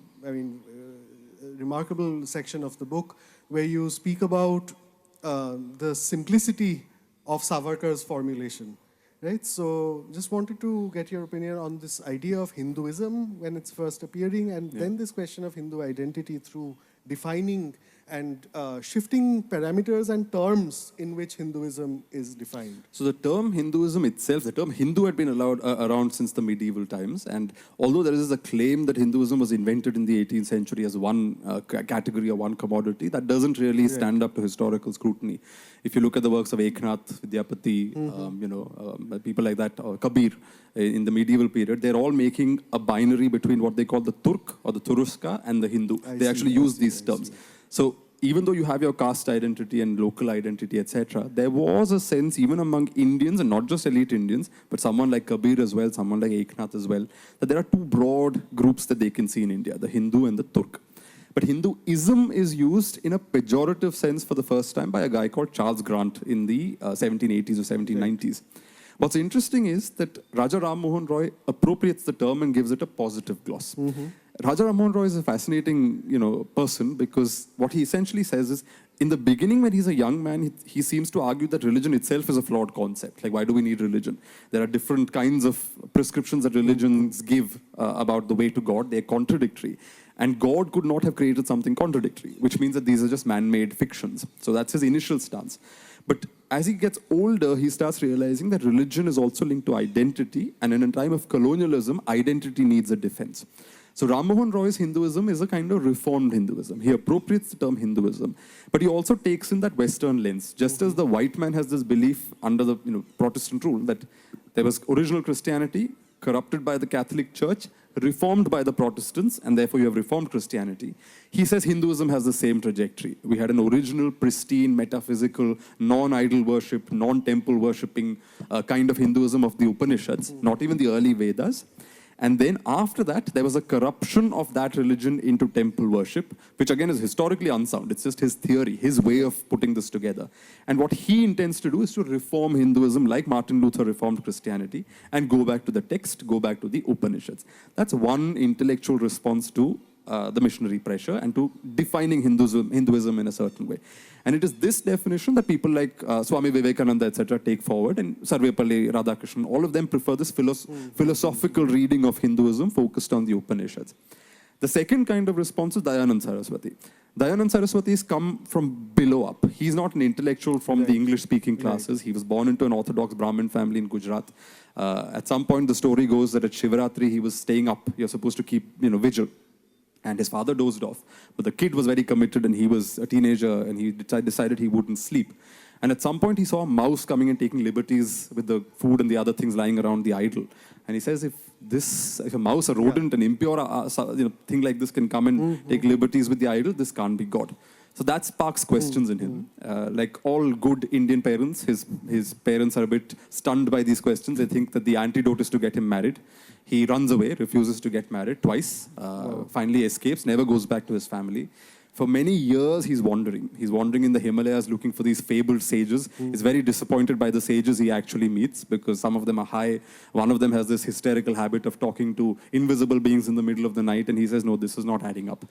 remarkable section of the book, where you speak about the simplicity of Savarkar's formulation, right? So just wanted to get your opinion on this idea of Hinduism when it's first appearing, and then this question of Hindu identity through defining and shifting parameters and terms in which Hinduism is defined. So the term Hinduism itself, the term Hindu had been around since the medieval times. And although there is a claim that Hinduism was invented in the 18th century as one category or one commodity, that doesn't really stand up to historical scrutiny. If you look at the works of Eknath, Vidyapati, people like that, or Kabir, in the medieval period, they're all making a binary between what they call the Turk or the Turuska and the Hindu. They actually use these terms. So even though you have your caste identity and local identity, etc., there was a sense, even among Indians, and not just elite Indians, but someone like Kabir as well, someone like Eknath as well, that there are two broad groups that they can see in India, the Hindu and the Turk. But Hinduism is used in a pejorative sense for the first time by a guy called Charles Grant in the 1780s or 1790s. What's interesting is that Raja Ram Mohan Roy appropriates the term and gives it a positive gloss. Raja Ram Mohan Roy is a fascinating, person, because what he essentially says is, in the beginning, when he's a young man, he seems to argue that religion itself is a flawed concept. Like, why do we need religion? There are different kinds of prescriptions that religions give about the way to God. They're contradictory. And God could not have created something contradictory, which means that these are just man-made fictions. So that's his initial stance. But as he gets older, he starts realizing that religion is also linked to identity. And in a time of colonialism, identity needs a defense. So Ram Mohan Roy's Hinduism is a kind of reformed Hinduism. He appropriates the term Hinduism, but he also takes in that Western lens. Just as the white man has this belief under the Protestant rule that there was original Christianity, corrupted by the Catholic Church, reformed by the Protestants, and therefore you have reformed Christianity. He says Hinduism has the same trajectory. We had an original, pristine, metaphysical, non-idol worship, non-temple worshipping kind of Hinduism of the Upanishads, not even the early Vedas. And then after that, there was a corruption of that religion into temple worship, which again is historically unsound. It's just his theory, his way of putting this together. And what he intends to do is to reform Hinduism like Martin Luther reformed Christianity and go back to the text, go back to the Upanishads. That's one intellectual response to the missionary pressure and to defining Hinduism in a certain way. And it is this definition that people like Swami Vivekananda, etc., take forward, and Sarvepalli Radhakrishnan, all of them prefer this philosophical reading of Hinduism focused on the Upanishads. The second kind of response is Dayanand Saraswati. Dayanand Saraswati has come from below up. He's not an intellectual from the English-speaking classes. He was born into an Orthodox Brahmin family in Gujarat. At some point, the story goes that at Shivaratri, he was staying up. You're supposed to keep, vigil. And his father dozed off. But the kid was very committed, and he was a teenager, and he decided he wouldn't sleep. And at some point, he saw a mouse coming and taking liberties with the food and the other things lying around the idol. And he says, if a mouse, a rodent, an impure thing like this can come and take liberties with the idol, this can't be God. So that sparks questions in him. Like all good Indian parents, his parents are a bit stunned by these questions. They think that the antidote is to get him married. He runs away, refuses to get married twice, finally escapes, never goes back to his family. For many years, he's wandering. He's wandering in the Himalayas looking for these fabled sages. He's very disappointed by the sages he actually meets because some of them are high. One of them has this hysterical habit of talking to invisible beings in the middle of the night, and he says, no, this is not adding up.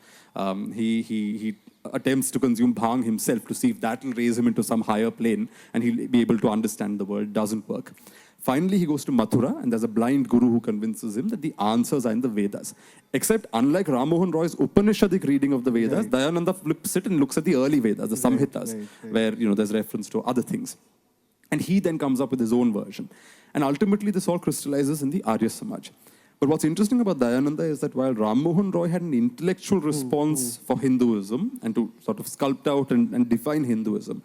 He attempts to consume bhang himself to see if that will raise him into some higher plane and he'll be able to understand the world. Doesn't work. Finally, he goes to Mathura, and there's a blind guru who convinces him that the answers are in the Vedas. Except, unlike Ram Mohan Roy's Upanishadic reading of the Vedas, Dayananda flips it and looks at the early Vedas, the Samhitas, where there's reference to other things. And he then comes up with his own version. And ultimately, this all crystallizes in the Arya Samaj. But what's interesting about Dayananda is that while Ram Mohan Roy had an intellectual response for Hinduism and to sort of sculpt out and define Hinduism,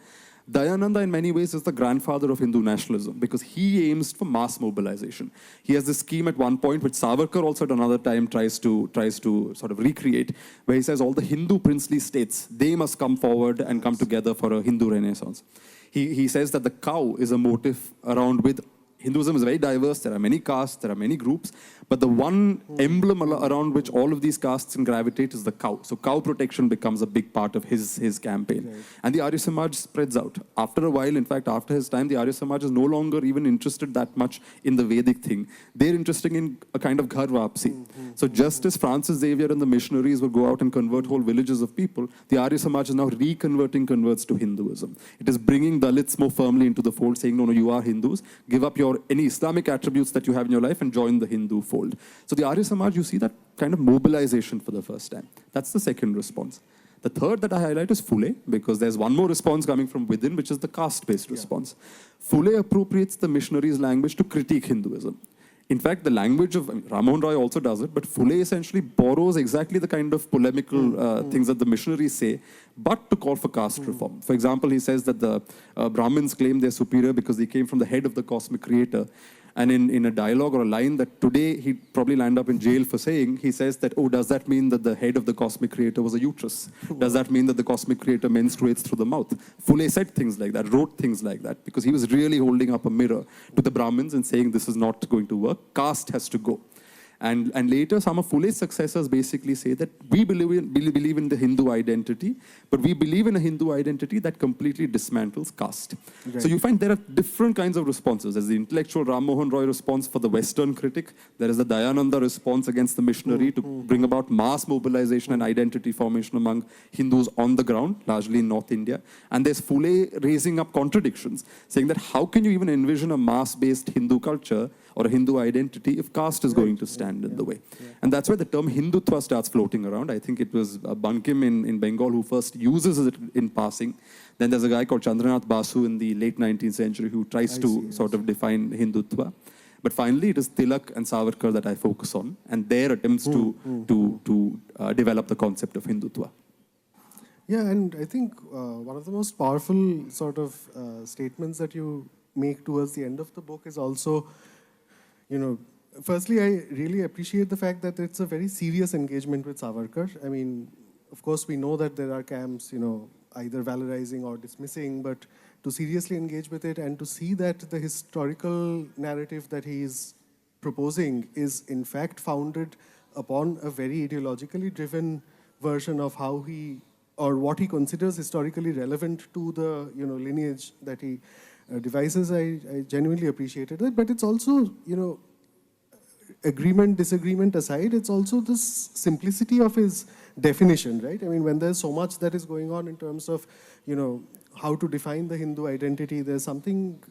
Dayananda, in many ways, is the grandfather of Hindu nationalism because he aims for mass mobilization. He has this scheme at one point, which Savarkar also at another time tries to sort of recreate, where he says all the Hindu princely states, they must come forward and come together for a Hindu renaissance. He says that the cow is a motif around with Hinduism is very diverse. There are many castes, there are many groups, but the one emblem around which all of these castes can gravitate is the cow. So cow protection becomes a big part of his campaign. Right. And the Arya Samaj spreads out. After a while, in fact, after his time, the Arya Samaj is no longer even interested that much in the Vedic thing. They're interested in a kind of ghar vapsi. So just as Francis Xavier and the missionaries would go out and convert whole villages of people, the Arya Samaj is now reconverting converts to Hinduism. It is bringing Dalits more firmly into the fold, saying, no, you are Hindus. Give up any Islamic attributes that you have in your life and join the Hindu fold. So the Arya Samaj, you see that kind of mobilization for the first time. That's the second response. The third that I highlight is Pillai, because there's one more response coming from within, which is the caste-based response. Pillai appropriates the missionaries' language to critique Hinduism. In fact, the language of Ram Mohan Roy also does it, but Pillai essentially borrows exactly the kind of polemical things that the missionaries say, but to call for caste reform. For example, he says that the Brahmins claim they're superior because they came from the head of the cosmic creator. And in a dialogue or a line that today he'd probably land up in jail for saying, he says that, oh, does that mean that the head of the cosmic creator was a uterus? Does that mean that the cosmic creator menstruates through the mouth? Pillai said things like that, wrote things like that, because he was really holding up a mirror to the Brahmins and saying this is not going to work. Caste has to go. And later, some of Pillai's successors basically say that we believe in the Hindu identity, but we believe in a Hindu identity that completely dismantles caste. Right. So you find there are different kinds of responses. There's the intellectual Ram Mohan Roy response for the Western critic. There is the Dayananda response against the missionary to bring about mass mobilization and identity formation among Hindus on the ground, largely in North India. And there's Pillai raising up contradictions, saying that how can you even envision a mass-based Hindu culture or a Hindu identity if caste is going to stand in the way. And that's where the term Hindutva starts floating around. I think it was Bankim in Bengal who first uses it in passing. Then there's a guy called Chandranath Basu in the late 19th century who tries to sort of define Hindutva. But finally, it is Tilak and Savarkar that I focus on, and their attempts to develop the concept of Hindutva. Yeah, and I think one of the most powerful sort of statements that you make towards the end of the book is also, firstly, I really appreciate the fact that it's a very serious engagement with Savarkar. I mean, of course, we know that there are camps, either valorizing or dismissing, but to seriously engage with it and to see that the historical narrative that he is proposing is in fact founded upon a very ideologically driven version of how he, or what he considers historically relevant to the, lineage that he devices, I genuinely appreciated it. But it's also, agreement, disagreement aside, it's also this simplicity of his definition, right? I mean, when there's so much that is going on in terms of, how to define the Hindu identity, there's something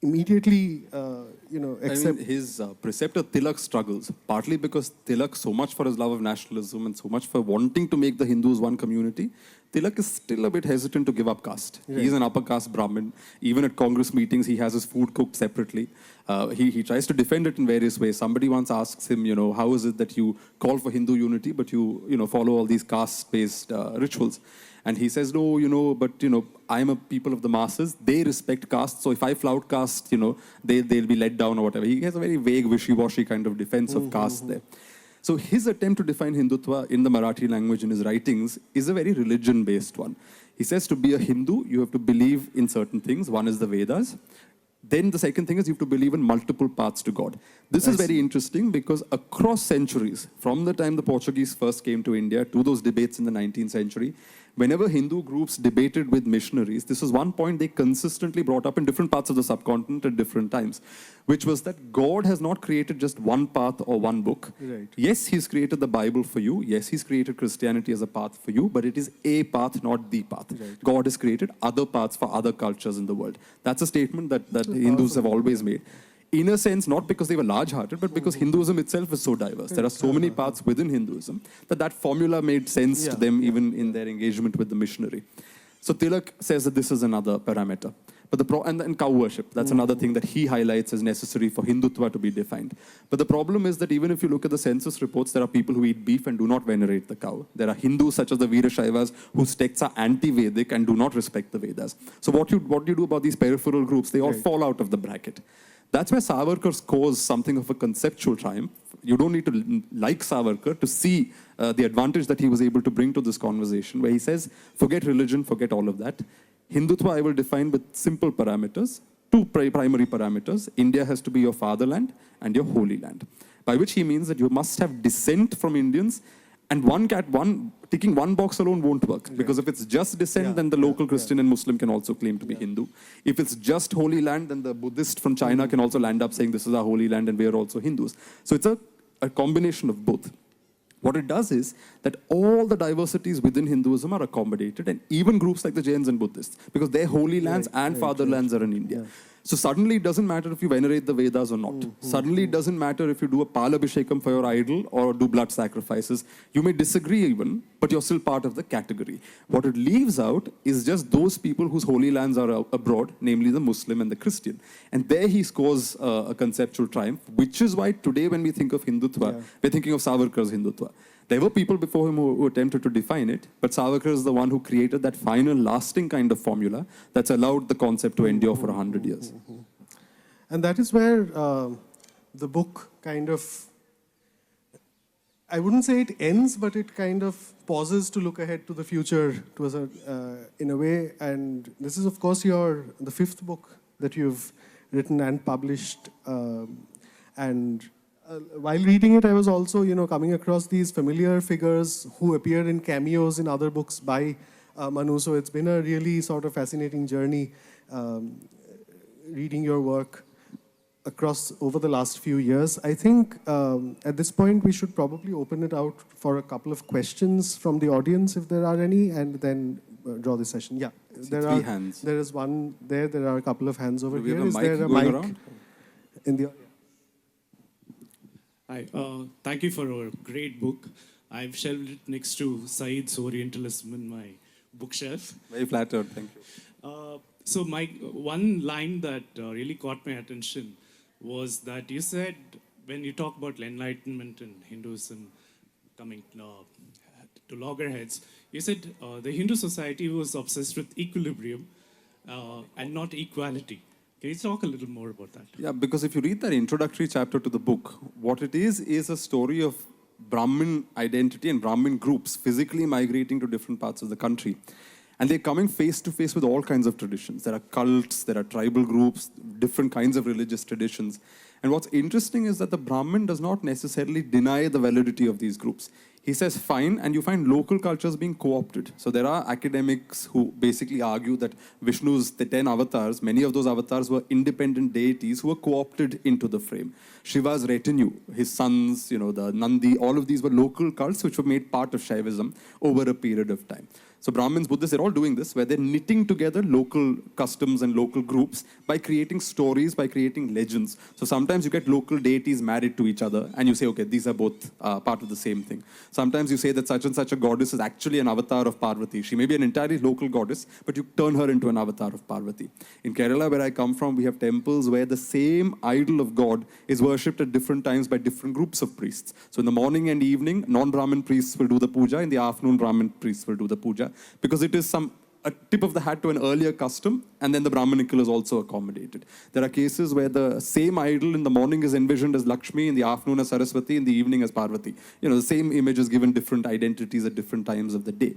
immediately, accept. I mean, his preceptor Tilak struggles, partly because Tilak, so much for his love of nationalism and so much for wanting to make the Hindus one community, Tilak is still a bit hesitant to give up caste. Right. He's an upper caste Brahmin. Even at Congress meetings, he has his food cooked separately. He tries to defend it in various ways. Somebody once asks him, how is it that you call for Hindu unity, but you follow all these caste-based rituals? And he says, no, but I'm a people of the masses. They respect caste. So if I flout caste, they'll be let down or whatever. He has a very vague, wishy-washy kind of defense of caste there. So his attempt to define Hindutva in the Marathi language in his writings is a very religion-based one. He says to be a Hindu, you have to believe in certain things. One is the Vedas. Then the second thing is you have to believe in multiple paths to God. This is very interesting because across centuries, from the time the Portuguese first came to India to those debates in the 19th century, whenever Hindu groups debated with missionaries, this was one point they consistently brought up in different parts of the subcontinent at different times, which was that God has not created just one path or one book. Right. Yes, he's created the Bible for you. Yes, he's created Christianity as a path for you, but it is a path, not the path. Right. God has created other paths for other cultures in the world. That's a statement that Hindus have always made. In a sense, not because they were large-hearted, but because Hinduism itself is so diverse. There are so many paths within Hinduism that formula made sense to them even in their engagement with the missionary. So Tilak says that this is another parameter. But and then cow worship, that's another thing that he highlights as necessary for Hindutva to be defined. But the problem is that even if you look at the census reports, there are people who eat beef and do not venerate the cow. There are Hindus such as the Veerashaivas whose texts are anti-Vedic and do not respect the Vedas. So what do you do about these peripheral groups? They all fall out of the bracket. That's where Savarkar scores something of a conceptual triumph. You don't need to like Savarkar to see the advantage that he was able to bring to this conversation, where he says, forget religion, forget all of that. Hindutva I will define with simple parameters, two primary parameters. India has to be your fatherland and your holy land, by which he means that you must have descent from Indians, and ticking one box alone won't work, because if it's just descent, then the local Christian and Muslim can also claim to be Hindu. If it's just holy land, then the Buddhist from China can also land up saying this is our holy land and we are also Hindus. So it's a combination of both. What it does is that all the diversities within Hinduism are accommodated, and even groups like the Jains and Buddhists, because their holy lands and fatherlands are in India. So suddenly it doesn't matter if you venerate the Vedas or not. Suddenly it doesn't matter if you do a Palabhishekam for your idol or do blood sacrifices. You may disagree even, but you're still part of the category. What it leaves out is just those people whose holy lands are abroad, namely the Muslim and the Christian. And there he scores a conceptual triumph, which is why today when we think of Hindutva, we're thinking of Savarkar's Hindutva. There were people before him who attempted to define it, but Savarkar is the one who created that final, lasting kind of formula that's allowed the concept to endure for 100 years. And that is where the book kind of, I wouldn't say it ends, but it kind of pauses to look ahead to the future in a way. And this is, of course, the fifth book that you've written and published. While reading it, I was also, coming across these familiar figures who appear in cameos in other books by Manu. So it's been a really sort of fascinating journey reading your work over the last few years. I think at this point we should probably open it out for a couple of questions from the audience, if there are any, and then draw the session. Yeah, there are 3 hands. There is one there. There are a couple of hands over here. Is there a mic around? In the? Hi, thank you for a great book. I've shelved it next to Saeed's Orientalism in my bookshelf. Very flattered, thank you. So my one line that really caught my attention was that you said, when you talk about enlightenment and Hinduism coming to loggerheads, you said the Hindu society was obsessed with equilibrium and not equality. Can you talk a little more about that? Yeah, because if you read that introductory chapter to the book, what it is a story of Brahmin identity and Brahmin groups physically migrating to different parts of the country. And they're coming face to face with all kinds of traditions. There are cults, there are tribal groups, different kinds of religious traditions. And what's interesting is that the Brahmin does not necessarily deny the validity of these groups. He says, fine, and you find local cultures being co-opted. So there are academics who basically argue that Vishnu's, the 10 avatars, many of those avatars were independent deities who were co-opted into the frame. Shiva's retinue, his sons, the Nandi, all of these were local cults which were made part of Shaivism over a period of time. So Brahmins, Buddhists, they're all doing this, where they're knitting together local customs and local groups by creating stories, by creating legends. So sometimes you get local deities married to each other, and you say, okay, these are both part of the same thing. Sometimes you say that such and such a goddess is actually an avatar of Parvati. She may be an entirely local goddess, but you turn her into an avatar of Parvati. In Kerala, where I come from, we have temples where the same idol of God is worshipped at different times by different groups of priests. So in the morning and evening, non-Brahmin priests will do the puja. In the afternoon, Brahmin priests will do the puja. Because it is a tip of the hat to an earlier custom, and then the Brahminical is also accommodated. There are cases where the same idol in the morning is envisioned as Lakshmi, in the afternoon as Saraswati, in the evening as Parvati. The same image is given different identities at different times of the day.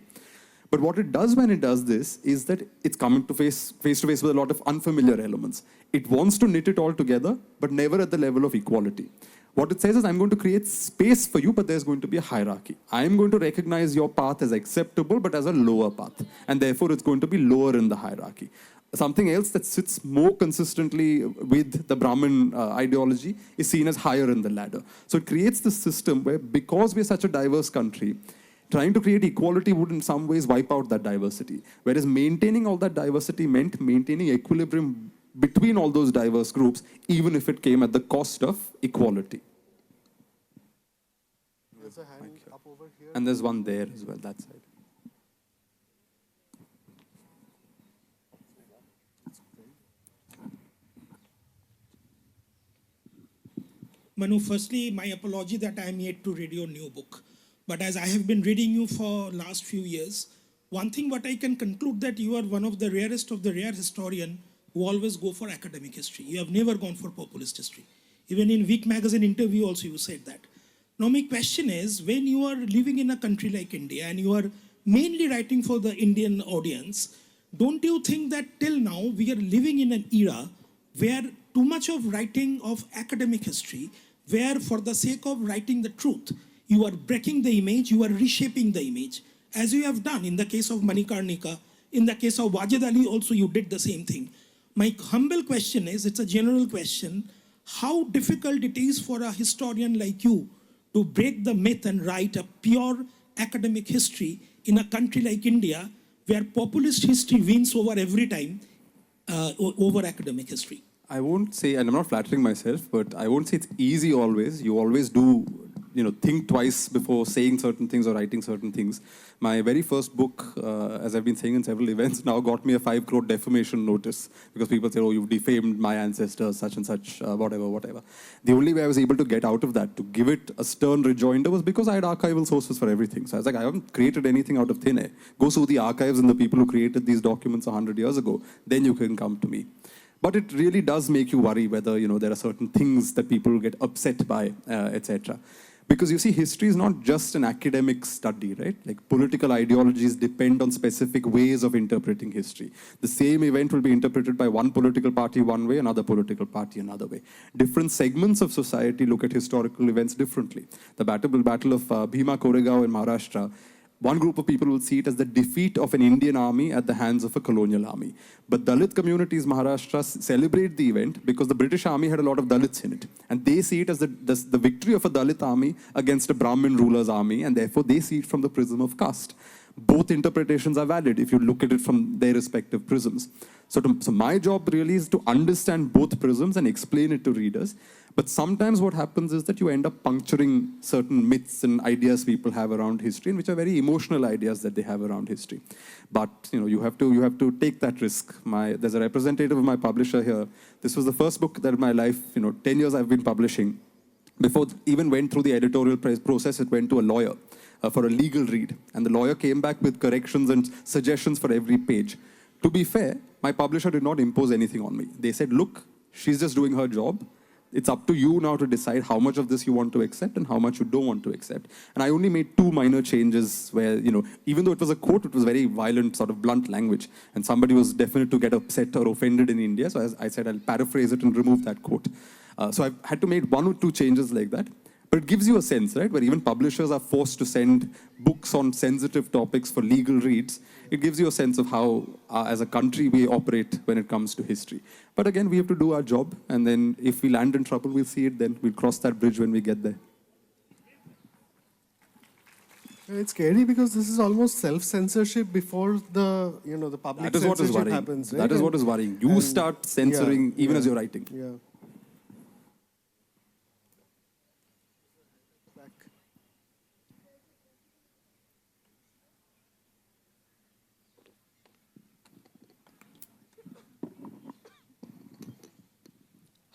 But what it does when it does this is that it's coming to face to face with a lot of unfamiliar elements. It wants to knit it all together, but never at the level of equality. What it says is, I'm going to create space for you, but there's going to be a hierarchy. I'm going to recognize your path as acceptable, but as a lower path. And therefore, it's going to be lower in the hierarchy. Something else that sits more consistently with the Brahmin ideology is seen as higher in the ladder. So it creates this system where, because we're such a diverse country, trying to create equality would in some ways wipe out that diversity. Whereas maintaining all that diversity meant maintaining equilibrium between all those diverse groups, even if it came at the cost of equality. There's a hand up over here. And there's one there as well, that side. Manu, firstly, my apology that I am yet to read your new book. But as I have been reading you for last few years, one thing what I can conclude that you are one of the rarest of the rare historian who always go for academic history. You have never gone for populist history. Even in Week magazine interview also you said that. Now my question is, when you are living in a country like India and you are mainly writing for the Indian audience, don't you think that till now we are living in an era where too much of writing of academic history, where for the sake of writing the truth, you are breaking the image, you are reshaping the image, as you have done in the case of Manikarnika, in the case of Wajid Ali also you did the same thing. My humble question is, it's a general question, how difficult it is for a historian like you to break the myth and write a pure academic history in a country like India, where populist history wins over every time over academic history. I won't say, and I'm not flattering myself, but I won't say it's easy always. You always do, think twice before saying certain things or writing certain things. My very first book, as I've been saying in several events, now got me a 5 crore defamation notice because people say, oh, you've defamed my ancestors, such and such, whatever. The only way I was able to get out of that, to give it a stern rejoinder, was because I had archival sources for everything. So I was like, I haven't created anything out of thin air. Go sue the archives and the people who created these documents 100 years ago. Then you can come to me. But it really does make you worry whether, there are certain things that people get upset by, etc. Because you see, history is not just an academic study, right? Like political ideologies depend on specific ways of interpreting history. The same event will be interpreted by one political party one way, another political party another way. Different segments of society look at historical events differently. The battle of Bhima Koregaon in Maharashtra, one group of people will see it as the defeat of an Indian army at the hands of a colonial army. But Dalit communities in Maharashtra celebrate the event because the British army had a lot of Dalits in it. And they see it as the victory of a Dalit army against a Brahmin ruler's army, and therefore they see it from the prism of caste. Both interpretations are valid if you look at it from their respective prisms. So my job really is to understand both prisms and explain it to readers. But sometimes what happens is that you end up puncturing certain myths and ideas people have around history, and which are very emotional ideas that they have around history. But you have to take that risk. There's a representative of my publisher here. This was the first book that in my life, 10 years I've been publishing. Before it even went through the editorial process, it went to a lawyer for a legal read. And the lawyer came back with corrections and suggestions for every page. To be fair, my publisher did not impose anything on me. They said, look, she's just doing her job. It's up to you now to decide how much of this you want to accept and how much you don't want to accept. And I only made 2 minor changes where, even though it was a quote, it was very violent, sort of blunt language. And somebody was definite to get upset or offended in India. So as I said, I'll paraphrase it and remove that quote. So I've had to make 1 or 2 changes like that. But it gives you a sense, right, where even publishers are forced to send books on sensitive topics for legal reads. It gives you a sense of how, as a country, we operate when it comes to history. But again, we have to do our job. And then if we land in trouble, we'll see it then. We'll cross that bridge when we get there. It's scary because this is almost self-censorship before the public That is what is censorship worrying. happens. Right? That is what is worrying. You start censoring even as you're writing. Yeah.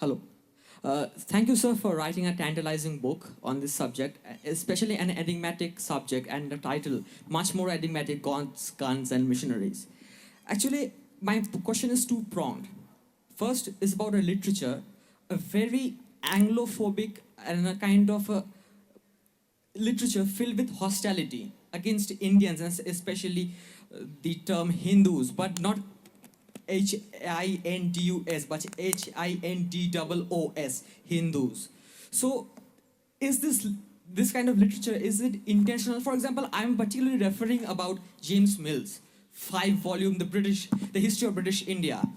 Hello. Thank you, sir, for writing a tantalizing book on this subject, especially an enigmatic subject and the title, much more enigmatic, Gods, Guns, and Missionaries. Actually, my question is two-pronged. First is about a literature, a very Anglophobic and a kind of a literature filled with hostility against Indians, and especially the term Hindus, but not Hindus, but Hindoos, Hindus. So, is this kind of literature, is it intentional? For example, I'm particularly referring about James Mill's 5-volume, The History of British India.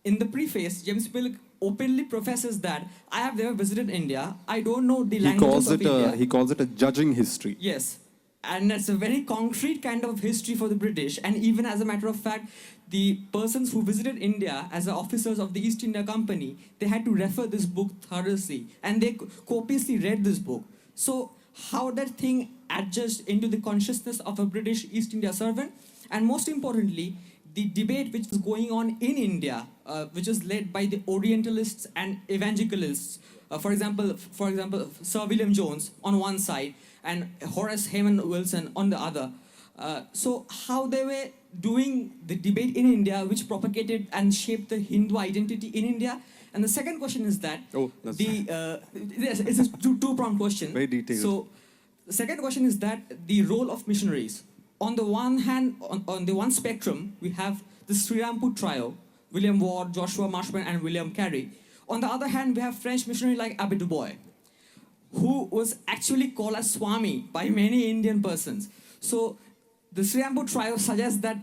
In the preface, James Mill openly professes that I have never visited India. I don't know the languages of India. He calls it a judging history. Yes. And it's a very concrete kind of history for the British. And even as a matter of fact, the persons who visited India as the officers of the East India Company, they had to refer this book thoroughly. And they copiously read this book. So how that thing adjusts into the consciousness of a British East India servant? And most importantly, the debate which was going on in India, which was led by the Orientalists and Evangelicalists. For example, Sir William Jones on one side and Horace Hayman Wilson on the other. So how they were doing the debate in India, which propagated and shaped the Hindu identity in India. And the second question is that yes, it's a two-pronged question. Very detailed. So the second question is that the role of missionaries. On the one hand, on the one spectrum, we have the Srirampur trio, William Ward, Joshua Marshman, and William Carey. On the other hand, we have French missionary like Abbé du Bois, who was actually called as Swami by many Indian persons. So the Srirampur trio suggests that,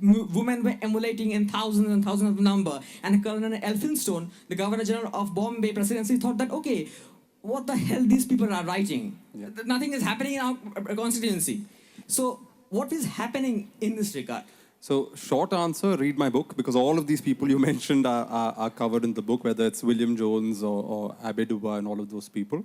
women were emulating in thousands and thousands of number. And Colonel Elphinstone, the Governor General of Bombay Presidency, thought that, okay, what the hell these people are writing? Yeah. Nothing is happening in our constituency. So what is happening in this regard? So, short answer, read my book, because all of these people you mentioned are covered in the book, whether it's William Jones or Abbé du Bois and all of those people.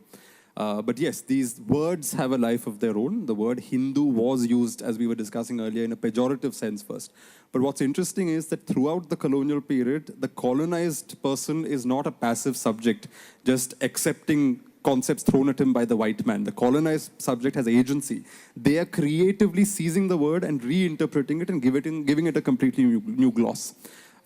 But yes, these words have a life of their own. The word Hindu was used, as we were discussing earlier, in a pejorative sense first. But what's interesting is that throughout the colonial period, the colonized person is not a passive subject, just accepting concepts thrown at him by the white man. The colonized subject has agency. They are creatively seizing the word and reinterpreting it and giving it a completely new gloss.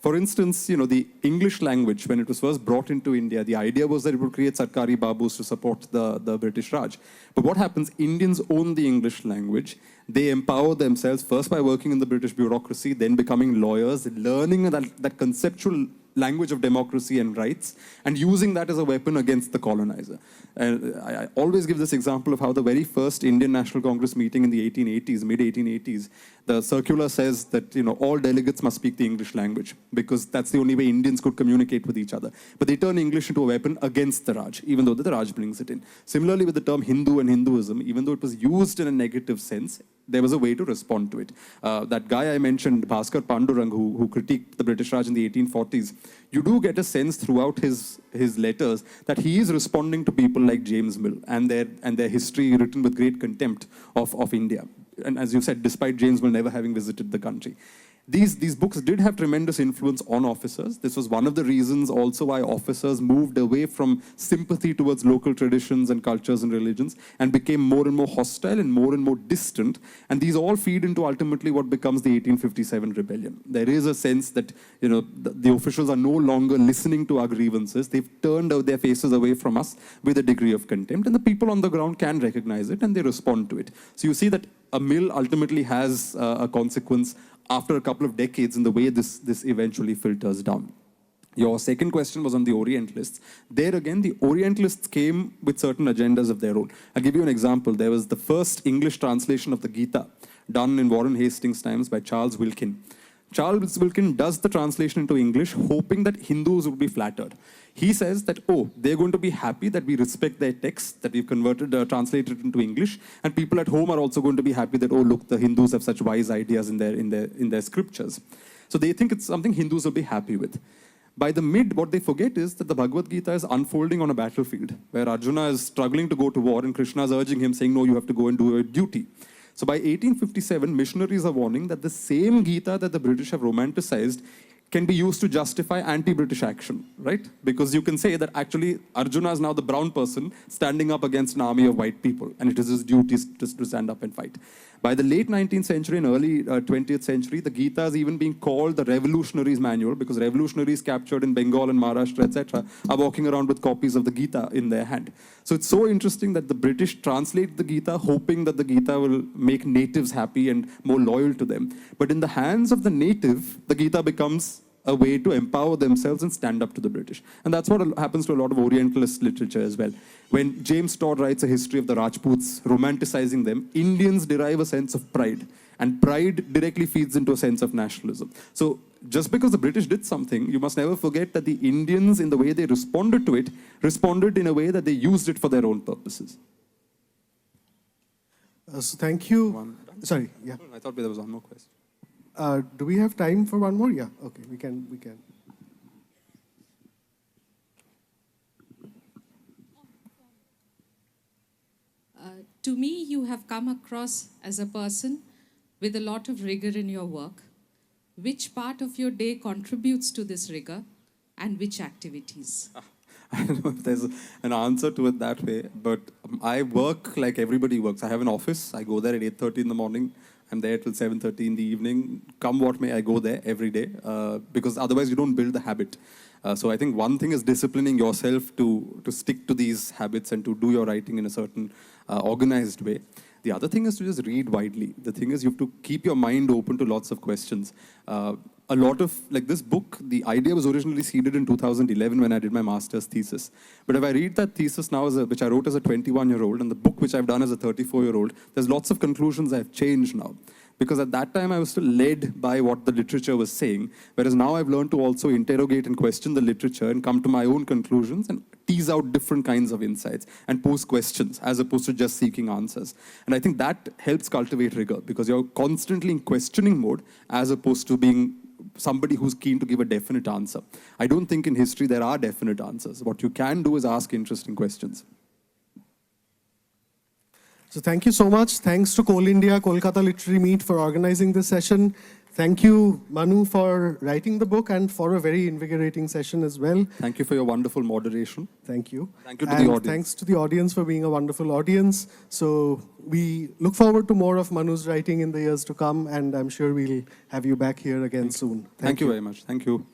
For instance, the English language, when it was first brought into India, the idea was that it would create Sarkari Babus to support the British Raj. But what happens, Indians own the English language. They empower themselves first by working in the British bureaucracy, then becoming lawyers, learning that conceptual language of democracy and rights, and using that as a weapon against the colonizer. And I always give this example of how the very first Indian National Congress meeting in the 1880s, mid-1880s, the circular says that all delegates must speak the English language, because that's the only way Indians could communicate with each other. But they turn English into a weapon against the Raj, even though the Raj brings it in. Similarly with the term Hindu and Hinduism, even though it was used in a negative sense, there was a way to respond to it. That guy I mentioned, Bhaskar Pandurang, who critiqued the British Raj in the 1840s, you do get a sense throughout his letters that he is responding to people like James Mill and their history written with great contempt of India. And as you said, despite James Mill never having visited the country. These books did have tremendous influence on officers. This was one of the reasons also why officers moved away from sympathy towards local traditions and cultures and religions and became more and more hostile and more distant. And these all feed into ultimately what becomes the 1857 rebellion. There is a sense that the officials are no longer listening to our grievances. They've turned their faces away from us with a degree of contempt. And the people on the ground can recognize it and they respond to it. So you see that a mill ultimately has a consequence after a couple of decades in the way this eventually filters down. Your second question was on the Orientalists. There again, the Orientalists came with certain agendas of their own. I'll give you an example. There was the first English translation of the Gita done in Warren Hastings' times by Charles Wilkin. Charles Wilkin does the translation into English, hoping that Hindus would be flattered. He says that, they're going to be happy that we respect their text, that we've translated into English, and people at home are also going to be happy that, look, the Hindus have such wise ideas in their scriptures. So they think it's something Hindus will be happy with. By the mid, what they forget is that the Bhagavad Gita is unfolding on a battlefield, where Arjuna is struggling to go to war, and Krishna is urging him, saying, no, you have to go and do your duty. So by 1857, missionaries are warning that the same Gita that the British have romanticized can be used to justify anti-British action, right? Because you can say that actually Arjuna is now the brown person standing up against an army of white people, and it is his duty to stand up and fight. By the late 19th century and early 20th century, the Gita is even being called the Revolutionaries' Manual, because revolutionaries captured in Bengal and Maharashtra, etc., are walking around with copies of the Gita in their hand. So it's so interesting that the British translate the Gita, hoping that the Gita will make natives happy and more loyal to them. But in the hands of the native, the Gita becomes a way to empower themselves and stand up to the British. And that's what happens to a lot of Orientalist literature as well. When James Todd writes a history of the Rajputs, romanticizing them, Indians derive a sense of pride. And pride directly feeds into a sense of nationalism. So just because the British did something, you must never forget that the Indians, in the way they responded to it, responded in a way that they used it for their own purposes. So thank you. Sorry, yeah. I thought there was one more question. Do we have time for one more? Yeah, okay, we can. To me, you have come across as a person with a lot of rigor in your work, which part of your day contributes to this rigor and which activities? I don't know if there's an answer to it that way, but I work like everybody works. I have an office. I go there at 8:30 in the morning. I'm there till 7:30 in the evening. Come what may, I go there every day because otherwise you don't build the habit. So I think one thing is disciplining yourself to stick to these habits and to do your writing in a certain organized way. The other thing is to just read widely. The thing is you have to keep your mind open to lots of questions. A lot of, like this book, the idea was originally seeded in 2011 when I did my master's thesis. But if I read that thesis now, which I wrote as a 21-year-old, and the book which I've done as a 34-year-old, there's lots of conclusions I've changed now. Because at that time I was still led by what the literature was saying, whereas now I've learned to also interrogate and question the literature and come to my own conclusions and tease out different kinds of insights and pose questions as opposed to just seeking answers. And I think that helps cultivate rigor because you're constantly in questioning mode as opposed to being somebody who's keen to give a definite answer. I don't think in history there are definite answers. What you can do is ask interesting questions. So thank you so much. Thanks to Coal India, Kolkata Literary Meet for organizing this session. Thank you, Manu, for writing the book and for a very invigorating session as well. Thank you for your wonderful moderation. Thank you. Thank you to and the audience. Thanks to the audience for being a wonderful audience. So we look forward to more of Manu's writing in the years to come, and I'm sure we'll have you back here again soon. Thank you very much. Thank you.